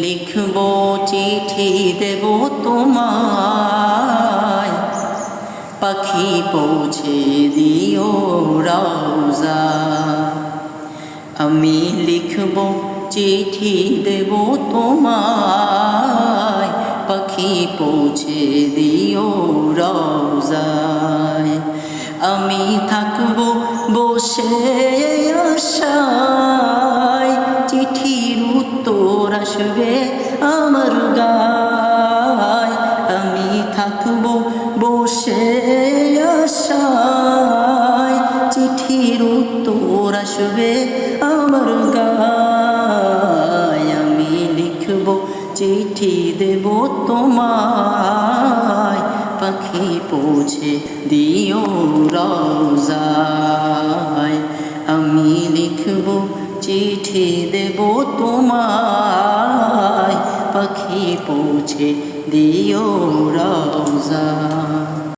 লিখব চিঠি দেব তোমায়, পাখি পৌঁছে দিও রওজা। আমি লিখব চিঠি দেব তোমায়, পাখি পৌঁছে দিও রওজায়। আমি থাকব বসে আশায়, চিঠির উত্তর আসবে আমার গায়। আমি থাকব বসে আশায়, চিঠির উত্তর আসবে আমার গায়। আমি লিখব চিঠি দেব তোমায়, পাখি পৌঁছে দিও রওজায়। আমি লিখব চিঠি দেব তোমায়, পাখি পৌঁছে দিও রওজায়।